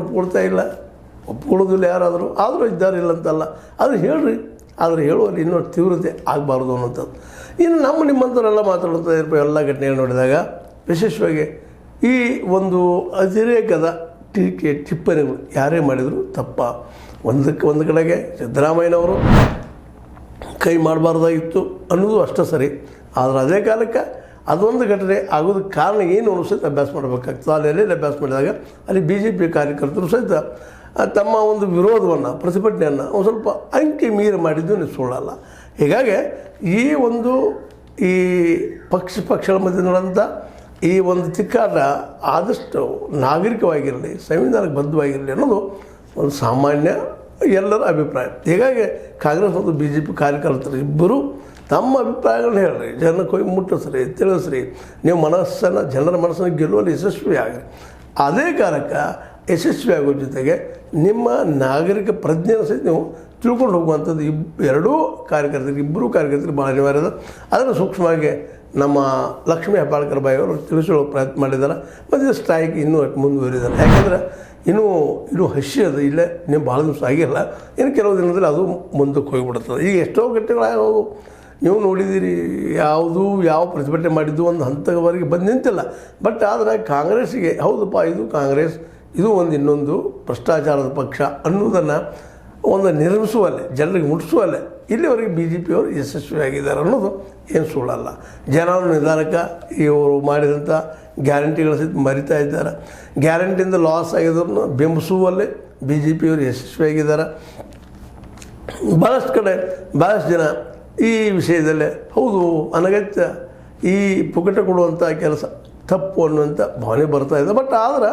ಒಪ್ಕೊಳ್ತಾ ಇಲ್ಲ, ಒಪ್ಕೊಳ್ಳೋದಿಲ್ಲ ಯಾರಾದರೂ, ಆದರೂ ಇದ್ದಾರಿಲ್ಲ ಅಂತಲ್ಲ. ಅದು ಹೇಳ್ರಿ, ಆದರೆ ಹೇಳುವಲ್ಲಿ ಇನ್ನೂ ತೀವ್ರತೆ ಆಗಬಾರ್ದು ಅನ್ನೋಂಥದ್ದು. ಇನ್ನು ನಿಮ್ಮಂಥವರೆಲ್ಲ ಮಾತಾಡುವಂಥ ಎಲ್ಲ ಘಟನೆಗಳು ನೋಡಿದಾಗ ವಿಶೇಷವಾಗಿ ಈ ಒಂದು ಅತಿರೇಕದ ಟೀಕೆ ಟಿಪ್ಪಣಿಗಳು ಯಾರೇ ಮಾಡಿದರೂ ತಪ್ಪ. ಒಂದು ಕಡೆಗೆ ಸಿದ್ದರಾಮಯ್ಯನವರು ಕೈ ಮಾಡಬಾರ್ದಾಗಿತ್ತು ಅನ್ನೋದು ಅಷ್ಟೇ ಸರಿ. ಆದರೆ ಅದೇ ಕಾಲಕ್ಕೆ ಅದೊಂದು ಘಟನೆ ಆಗೋದಕ್ಕೆ ಕಾರಣ ಏನು ಅನ್ನೋ ಸಹಿತ ಅಭ್ಯಾಸ ಮಾಡಬೇಕಾಗ್ತದೆ. ಅಲ್ಲಿ ಎಲ್ಲೆಲ್ಲಿ ಅಭ್ಯಾಸ ಮಾಡಿದಾಗ ಅಲ್ಲಿ BJP ಕಾರ್ಯಕರ್ತರು ಸಹಿತ ತಮ್ಮ ಒಂದು ವಿರೋಧವನ್ನು, ಪ್ರತಿಭಟನೆಯನ್ನು ಒಂದು ಸ್ವಲ್ಪ ಅಂಕಿ ಮೀರಿ ಮಾಡಿದ್ದು ನೀವು ಸುಳ್ಳಲ್ಲ. ಹೀಗಾಗಿ ಈ ಪಕ್ಷಗಳ ಮಧ್ಯೆ ನಡೆದಂಥ ಈ ಒಂದು ತಿಕ್ಕಾಟ ಆದಷ್ಟು ನಾಗರಿಕವಾಗಿರಲಿ, ಸಂವಿಧಾನಕ್ಕೆ ಬದ್ಧವಾಗಿರಲಿ ಅನ್ನೋದು ಒಂದು ಸಾಮಾನ್ಯ ಎಲ್ಲರ ಅಭಿಪ್ರಾಯ. ಹೀಗಾಗಿ ಕಾಂಗ್ರೆಸ್ ಮತ್ತು BJP ಕಾರ್ಯಕರ್ತರು ಇಬ್ಬರು ತಮ್ಮ ಅಭಿಪ್ರಾಯಗಳನ್ನ ಹೇಳ್ರಿ, ಜನರ ಕೈ ಮುಟ್ಟಿಸ್ರಿ, ತಿಳಿಸ್ರಿ. ನೀವು ಜನರ ಮನಸ್ಸನ್ನು ಗೆಲ್ಲುವಲ್ಲಿ ಯಶಸ್ವಿ ಆಗಿರಿ. ಅದೇ ಕಾಲಕ್ಕೆ ಯಶಸ್ವಿ ಆಗೋ ಜೊತೆಗೆ ನಿಮ್ಮ ನಾಗರಿಕ ಪ್ರಜ್ಞೆಯನ್ನು ಸಹಿತ ನೀವು ತಿಳ್ಕೊಂಡು ಹೋಗುವಂಥದ್ದು ಇಬ್ಬರೂ ಕಾರ್ಯಕರ್ತರಿಗೆ ಭಾಳ ಅನಿವಾರ್ಯ ಇದೆ. ಅದನ್ನು ಸೂಕ್ಷ್ಮವಾಗಿ ನಮ್ಮ ಲಕ್ಷ್ಮೀ ಹೆಬ್ಬಾಳ್ಕರ್ ಬಾಯಿ ಅವರು ತಿಳಿಸೋ ಪ್ರಯತ್ನ ಮಾಡಿದ್ದಾರೆ. ಮತ್ತು ಇದು ಸ್ಟ್ರೈಕ್ ಇನ್ನೂ ಮುಂದುವರಿದ್ದಾರೆ. ಯಾಕೆಂದರೆ ಇನ್ನೂ ಹಸಿ ಅದು, ಇಲ್ಲೇ ನೀವು ಭಾಳ ದಿವಸ ಆಗಿಲ್ಲ, ಇನ್ನು ಕೆಲವು ದಿನದಲ್ಲಿ ಅದು ಮುಂದಕ್ಕೆ ಹೋಗಿಬಿಡ್ತದೆ. ಈಗ ಎಷ್ಟೋ ಘಟನೆಗಳಾಗೋದು ನೀವು ನೋಡಿದ್ದೀರಿ. ಯಾವ ಪ್ರತಿಭಟನೆ ಮಾಡಿದ್ದು ಒಂದು ಹಂತವರೆಗೆ ಬಂದು ನಿಂತಿಲ್ಲ. ಬಟ್ ಆದರೆ ಕಾಂಗ್ರೆಸ್ಸಿಗೆ ಹೌದಪ್ಪ, ಇದು ಕಾಂಗ್ರೆಸ್, ಇದು ಇನ್ನೊಂದು ಭ್ರಷ್ಟಾಚಾರದ ಪಕ್ಷ ಅನ್ನೋದನ್ನು ಒಂದು ನಿರ್ಮಿಸುವಲ್ಲೇ, ಜನರಿಗೆ ಮುಟ್ಟಿಸುವಲ್ಲೇ ಇಲ್ಲಿವರೆಗೆ BJPಯವರು ಯಶಸ್ವಿಯಾಗಿದ್ದಾರೆ ಅನ್ನೋದು ಏನು ಸುಳ್ಳಲ್ಲ. ಜನರ ನಿಧಾನಕ್ಕೆ ಇವರು ಮಾಡಿದಂಥ ಗ್ಯಾರಂಟಿಗಳ ಸಹಿತ ಮರಿತಾ ಇದ್ದಾರೆ. ಗ್ಯಾರಂಟಿಯಿಂದ ಲಾಸ್ ಆಗಿದ್ದನ್ನು ಬಿಂಬಿಸುವಲ್ಲೇ BJPಯವರು ಯಶಸ್ವಿಯಾಗಿದ್ದಾರೆ. ಭಾಳಷ್ಟು ಜನ ಈ ವಿಷಯದಲ್ಲೇ ಹೌದು, ಅನಗತ್ಯ ಈ ಪುಕಟ ಕೊಡುವಂಥ ಕೆಲಸ ತಪ್ಪು ಅನ್ನುವಂಥ ಭಾವನೆ ಬರ್ತಾಯಿದೆ. ಬಟ್ ಆದ್ರೆ